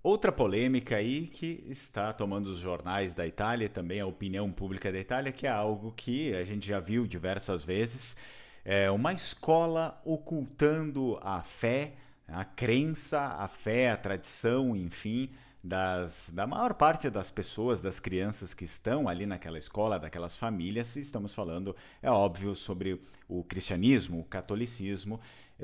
Outra polêmica aí que está tomando os jornais da Itália e também a opinião pública da Itália, que é algo que a gente já viu diversas vezes, é uma escola ocultando a fé, a crença, a fé, a tradição, enfim, da maior parte das pessoas, das crianças que estão ali naquela escola, daquelas famílias. Estamos falando, é óbvio, sobre o cristianismo, o catolicismo,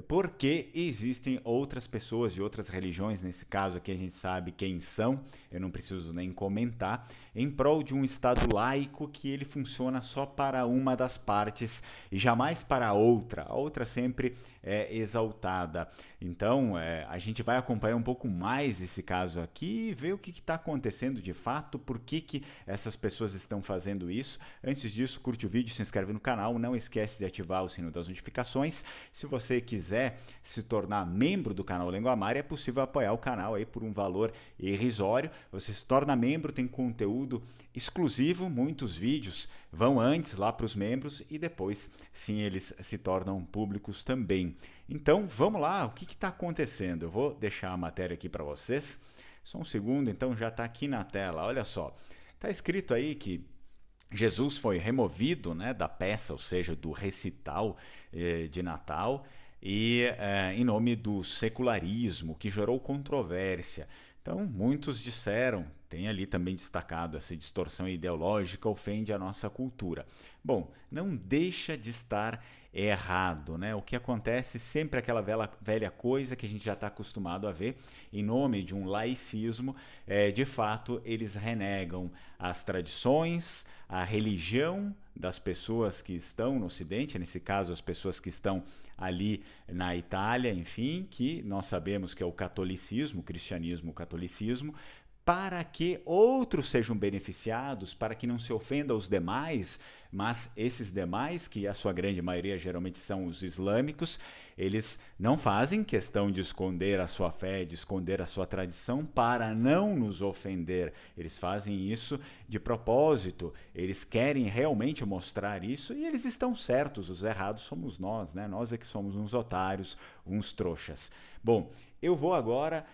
porque existem outras pessoas de outras religiões, nesse caso aqui a gente sabe quem são, eu não preciso nem comentar, em prol de um Estado laico que ele funciona só para uma das partes e jamais para a outra sempre é exaltada. Então a gente vai acompanhar um pouco mais esse caso aqui e ver o que está acontecendo de fato, por que essas pessoas estão fazendo isso. Antes disso, curte o vídeo, se inscreve no canal, não esquece de ativar o sino das notificações. Se você quiser se tornar membro do canal Língua Mária, é possível apoiar o canal aí por um valor irrisório. Você se torna membro, tem conteúdo exclusivo, muitos vídeos vão antes lá para os membros e depois sim eles se tornam públicos também. Então vamos lá, o que está acontecendo? Eu vou deixar a matéria aqui para vocês, só um segundo, então já está aqui na tela, olha só, está escrito aí que Jesus foi removido, né, da peça, ou seja, do recital de Natal, e em nome do secularismo, que gerou controvérsia. Então, muitos disseram, tem ali também destacado, essa distorção ideológica ofende a nossa cultura. Bom, não deixa de estar errado, né? O que acontece sempre é aquela velha coisa que a gente já está acostumado a ver, em nome de um laicismo, de fato eles renegam as tradições, a religião das pessoas que estão no Ocidente, nesse caso as pessoas que estão ali na Itália, enfim, que nós sabemos que é o catolicismo, o cristianismo, o catolicismo, para que outros sejam beneficiados, para que não se ofenda os demais, mas esses demais, que a sua grande maioria geralmente são os islâmicos, eles não fazem questão de esconder a sua fé, de esconder a sua tradição para não nos ofender. Eles fazem isso de propósito, eles querem realmente mostrar isso e eles estão certos, os errados somos nós, né? Nós é que somos uns otários, uns trouxas. Bom, eu vou agora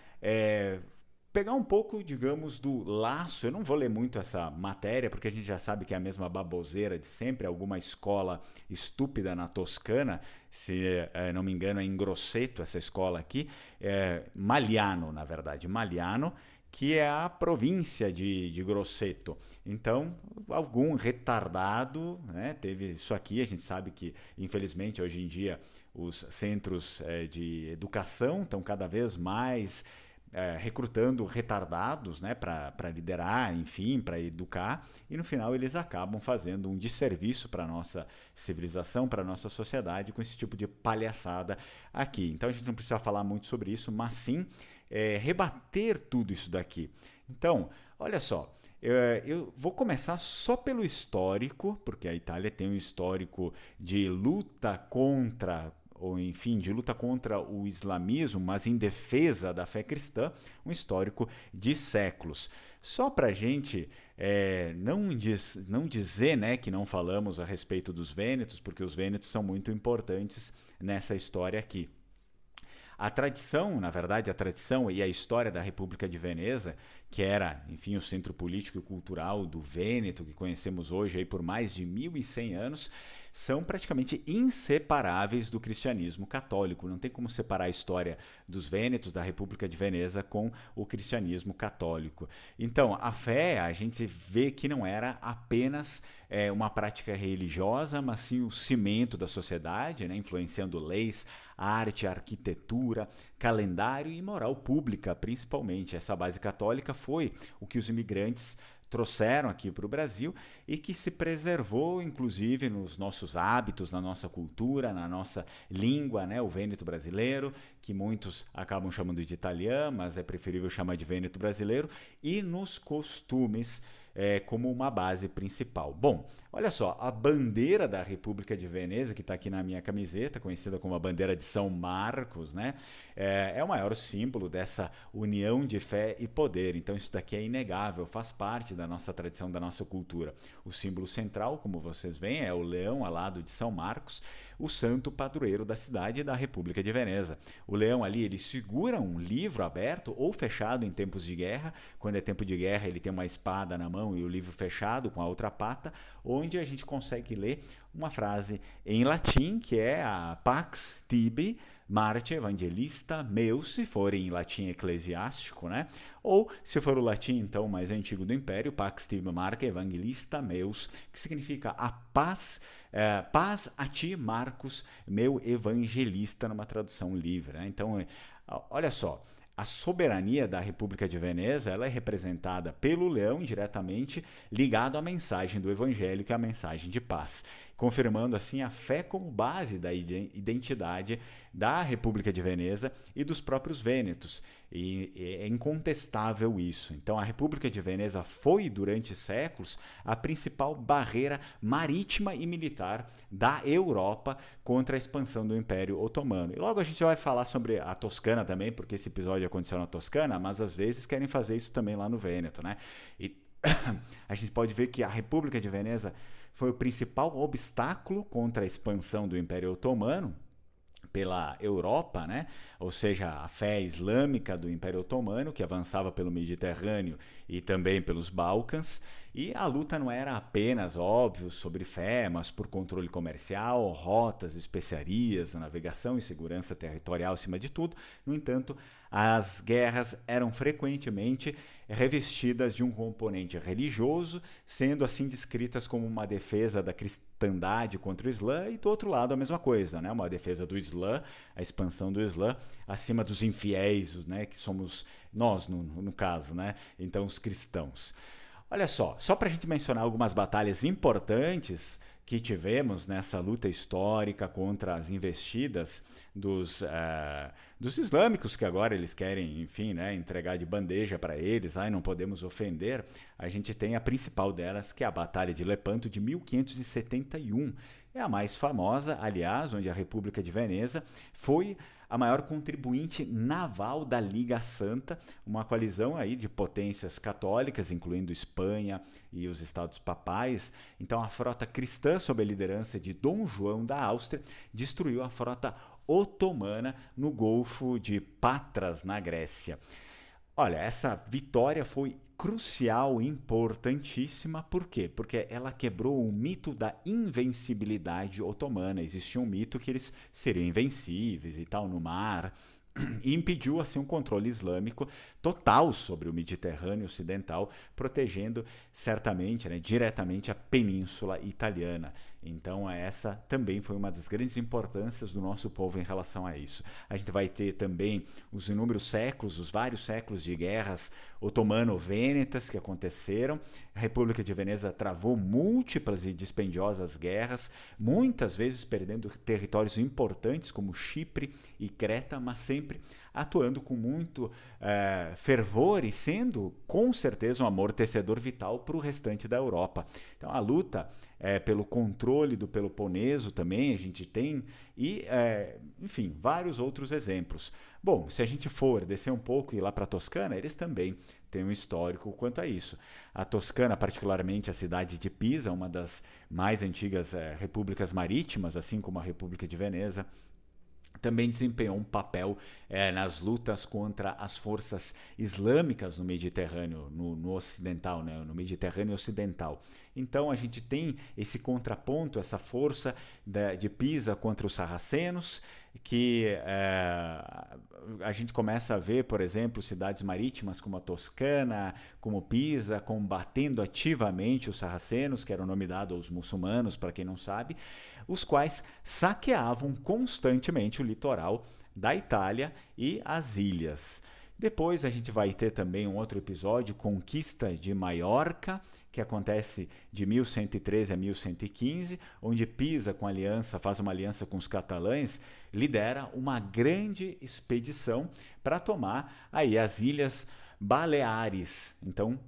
pegar um pouco, digamos, do laço. Eu não vou ler muito essa matéria, porque a gente já sabe que é a mesma baboseira de sempre, alguma escola estúpida na Toscana, se não me engano é em Grosseto essa escola aqui, Magliano, na verdade, Magliano, que é a província de Grosseto. Então, algum retardado, né, teve isso aqui. A gente sabe que, infelizmente, hoje em dia, os centros de educação estão cada vez mais recrutando retardados, né, para liderar, enfim, para educar, e no final eles acabam fazendo um desserviço para a nossa civilização, para a nossa sociedade, com esse tipo de palhaçada aqui. Então a gente não precisa falar muito sobre isso, mas sim rebater tudo isso daqui. Então, olha só, eu vou começar só pelo histórico, porque a Itália tem um histórico de luta contra, ou enfim, de luta contra o islamismo, mas em defesa da fé cristã, um histórico de séculos. Só para a gente não dizer, né, que não falamos a respeito dos Vênetos, porque os Vênetos são muito importantes nessa história aqui. A tradição, na verdade, a tradição e a história da República de Veneza, que era, enfim, o centro político e cultural do Vêneto, que conhecemos hoje aí por mais de 1100 anos, são praticamente inseparáveis do cristianismo católico. Não tem como separar a história dos Vênetos, da República de Veneza, com o cristianismo católico. Então, a fé, a gente vê que não era apenas uma prática religiosa, mas sim o cimento da sociedade, né, influenciando leis, arte, arquitetura, calendário e moral pública, principalmente. Essa base católica foi o que os imigrantes trouxeram aqui para o Brasil e que se preservou, inclusive, nos nossos hábitos, na nossa cultura, na nossa língua, né? O Vêneto brasileiro, que muitos acabam chamando de italiano, mas é preferível chamar de Vêneto brasileiro, e nos costumes como uma base principal. Bom, olha só, a bandeira da República de Veneza, que está aqui na minha camiseta, conhecida como a bandeira de São Marcos, né, é o maior símbolo dessa união de fé e poder. Então isso daqui é inegável, faz parte da nossa tradição, da nossa cultura. O símbolo central, como vocês veem, é o leão alado de São Marcos. o santo padroeiro da cidade e da República de Veneza. O leão ali, ele segura um livro aberto ou fechado em tempos de guerra. Quando é tempo de guerra, ele tem uma espada na mão e o livro fechado com a outra pata, onde a gente consegue ler uma frase em latim, que é a Pax Tibi Marte Evangelista Meus, se for em latim eclesiástico, né? Ou, se for o latim, então, mais antigo do Império, Pax Tibi Marte Evangelista Meus, que significa a paz, paz a ti, Marcos, meu evangelista, numa tradução livre, né? Então, olha só, a soberania da República de Veneza, ela é representada pelo leão diretamente ligado à mensagem do Evangelho, que é a mensagem de paz, confirmando assim a fé como base da identidade da República de Veneza e dos próprios vênetos. E é incontestável isso. Então, a República de Veneza foi, durante séculos, a principal barreira marítima e militar da Europa contra a expansão do Império Otomano. E logo a gente vai falar sobre a Toscana também, porque esse episódio aconteceu na Toscana, mas às vezes querem fazer isso também lá no Vêneto, né? E a gente pode ver que a República de Veneza foi o principal obstáculo contra a expansão do Império Otomano pela Europa, né? Ou seja, a fé islâmica do Império Otomano, que avançava pelo Mediterrâneo e também pelos Balcãs. E a luta não era apenas, óbvio, sobre fé, mas por controle comercial, rotas, especiarias, navegação e segurança territorial acima de tudo. No entanto, as guerras eram frequentemente revestidas de um componente religioso, sendo assim descritas como uma defesa da cristandade contra o Islã, e do outro lado a mesma coisa, né? Uma defesa do Islã, a expansão do Islã, acima dos infiéis, né? Que somos nós, no caso, né? Então, os cristãos. Olha só para a gente mencionar algumas batalhas importantes que tivemos nessa luta histórica contra as investidas dos islâmicos, que agora eles querem, enfim, né, entregar de bandeja para eles, não podemos ofender. A gente tem a principal delas, que é a Batalha de Lepanto de 1571. É a mais famosa, aliás, onde a República de Veneza foi a maior contribuinte naval da Liga Santa, uma coalizão aí de potências católicas, incluindo Espanha e os Estados Papais. Então, a frota cristã, sob a liderança de Dom João da Áustria, destruiu a frota otomana no Golfo de Patras, na Grécia. Olha, essa vitória foi crucial, importantíssima. Por quê? Porque ela quebrou o mito da invencibilidade otomana. Existia um mito que eles seriam invencíveis e tal no mar, e impediu assim um controle islâmico total sobre o Mediterrâneo Ocidental, protegendo certamente, né, diretamente a Península Italiana. Então essa também foi uma das grandes importâncias do nosso povo em relação a isso. A gente vai ter também os inúmeros séculos, os vários séculos de guerras otomano-vênetas que aconteceram. A República de Veneza travou múltiplas e dispendiosas guerras, muitas vezes perdendo territórios importantes como Chipre e Creta, mas sempre atuando com muito fervor e sendo, com certeza, um amortecedor vital para o restante da Europa. Então, a luta pelo controle do Peloponeso também a gente tem, e, enfim, vários outros exemplos. Bom, se a gente for descer um pouco e ir lá para a Toscana, eles também têm um histórico quanto a isso. A Toscana, particularmente a cidade de Pisa, uma das mais antigas repúblicas marítimas, assim como a República de Veneza, também desempenhou um papel nas lutas contra as forças islâmicas no Mediterrâneo, no ocidental, né, no Mediterrâneo Ocidental. Então a gente tem esse contraponto, essa força de Pisa contra os sarracenos, que a gente começa a ver, por exemplo, cidades marítimas como a Toscana, como Pisa, combatendo ativamente os sarracenos, que era o nome dado aos muçulmanos, para quem não sabe, os quais saqueavam constantemente o litoral da Itália e as ilhas. Depois a gente vai ter também um outro episódio, Conquista de Maiorca, que acontece de 1113 a 1115, onde Pisa faz uma aliança com os catalães, lidera uma grande expedição para tomar aí as ilhas Baleares, então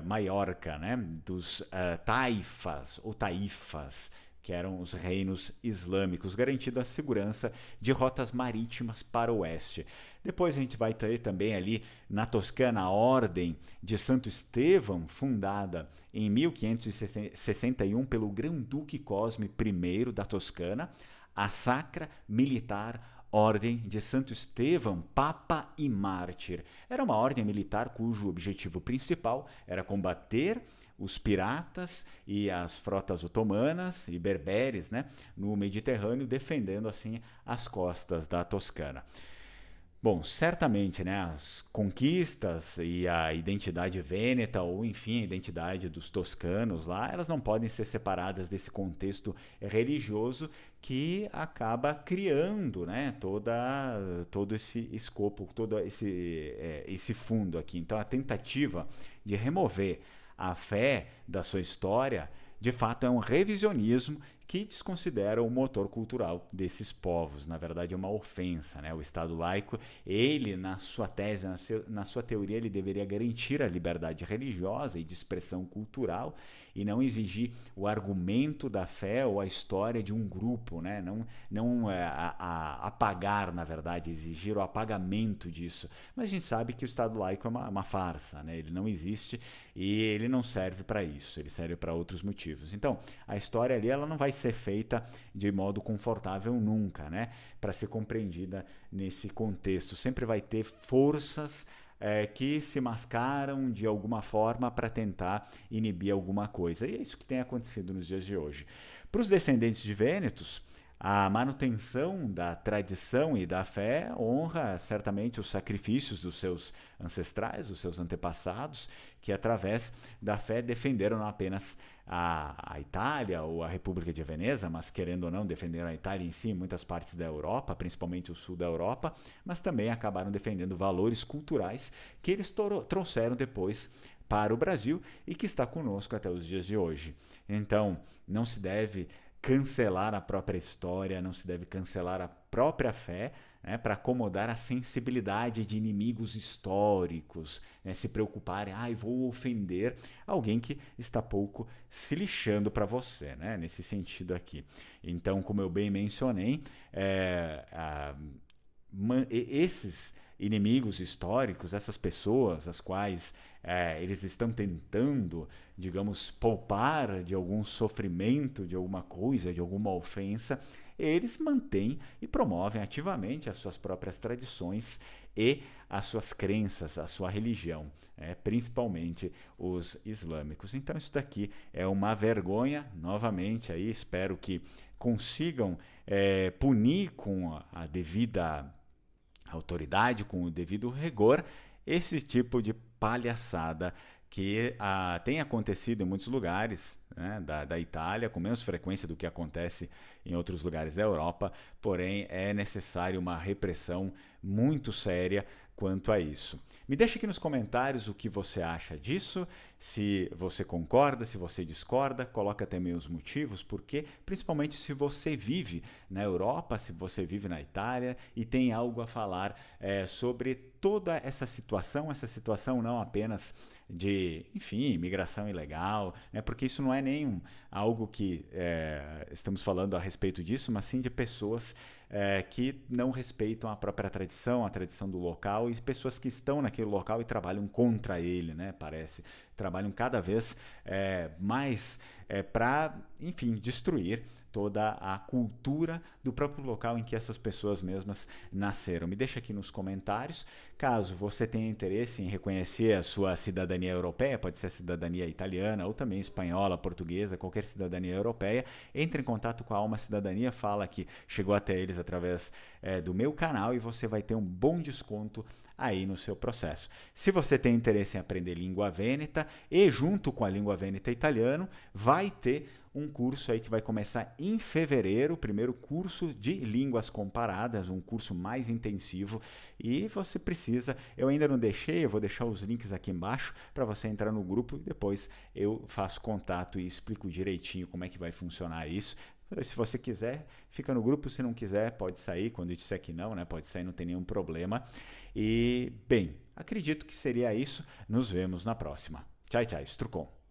Maiorca, né, dos taifas ou taifas, que eram os reinos islâmicos, garantindo a segurança de rotas marítimas para o oeste. Depois a gente vai ter também ali na Toscana a Ordem de Santo Estevão, fundada em 1561 pelo Grão-Duque Cosme I da Toscana. a Sacra Militar Ordem de Santo Estevão, Papa e Mártir. Era uma ordem militar cujo objetivo principal era combater os piratas e as frotas otomanas e berberes, né, no Mediterrâneo, defendendo assim as costas da Toscana. Bom, certamente, né, as conquistas e a identidade vêneta, ou enfim, a identidade dos toscanos lá, elas não podem ser separadas desse contexto religioso que acaba criando, né, todo esse escopo, todo esse fundo aqui. Então, a tentativa de remover a fé da sua história, de fato, é um revisionismo que desconsidera o motor cultural desses povos. Na verdade, é uma ofensa, né? O Estado laico, ele, na sua tese, na sua teoria, ele deveria garantir a liberdade religiosa e de expressão cultural e não exigir o argumento da fé ou a história de um grupo, né? Não apagar, na verdade, exigir o apagamento disso. Mas a gente sabe que o Estado laico é uma farsa, né? Ele não existe e ele não serve para isso, ele serve para outros motivos. Então, a história ali ela não vai ser feita de modo confortável nunca, né? Para ser compreendida nesse contexto. Sempre vai ter forças que se mascaram de alguma forma para tentar inibir alguma coisa. E é isso que tem acontecido nos dias de hoje. Para os descendentes de vênetos, a manutenção da tradição e da fé honra certamente os sacrifícios dos seus ancestrais, dos seus antepassados, que através da fé defenderam não apenas a Itália ou a República de Veneza, mas querendo ou não defenderam a Itália em si, em muitas partes da Europa, principalmente o sul da Europa, mas também acabaram defendendo valores culturais que eles trouxeram depois para o Brasil e que está conosco até os dias de hoje. Então, não se deve cancelar a própria história, não se deve cancelar a própria fé, né, para acomodar a sensibilidade de inimigos históricos, né, se preocuparem, vou ofender alguém que está pouco se lixando para você, né, nesse sentido aqui. Então, como eu bem mencionei, esses inimigos históricos, essas pessoas as quais eles estão tentando, digamos, poupar de algum sofrimento, de alguma coisa, de alguma ofensa, eles mantêm e promovem ativamente as suas próprias tradições e as suas crenças, a sua religião, principalmente os islâmicos. Então isso daqui é uma vergonha, novamente, aí espero que consigam punir com a devida autoridade, com o devido rigor, esse tipo de palhaçada que tem acontecido em muitos lugares, né, da Itália, com menos frequência do que acontece em outros lugares da Europa, porém é necessário uma repressão muito séria quanto a isso. Me deixa aqui nos comentários o que você acha disso, se você concorda, se você discorda, coloca também os motivos, porque principalmente se você vive na Europa, se você vive na Itália e tem algo a falar sobre toda essa situação não apenas de, enfim, imigração ilegal, né, porque isso não é nem algo que estamos falando a respeito disso, mas sim de pessoas que não respeitam a própria tradição, a tradição do local, e pessoas que estão naquele local e trabalham contra ele, né, parece. Trabalham cada vez mais para, enfim, destruir toda a cultura do próprio local em que essas pessoas mesmas nasceram. Me deixa aqui nos comentários, caso você tenha interesse em reconhecer a sua cidadania europeia, pode ser a cidadania italiana ou também espanhola, portuguesa, qualquer cidadania europeia, entre em contato com a Alma Cidadania, fala que chegou até eles através do meu canal e você vai ter um bom desconto aí no seu processo. Se você tem interesse em aprender língua vêneta e junto com a língua vêneta italiano, vai ter um curso aí que vai começar em fevereiro, o primeiro curso de línguas comparadas, um curso mais intensivo, e você precisa, eu ainda não deixei, eu vou deixar os links aqui embaixo para você entrar no grupo e depois eu faço contato e explico direitinho como é que vai funcionar isso. Se você quiser, fica no grupo, se não quiser, pode sair, quando eu disser que não, né? Pode sair, não tem nenhum problema. E, bem, acredito que seria isso. Nos vemos na próxima. Tchau, tchau, Strucon.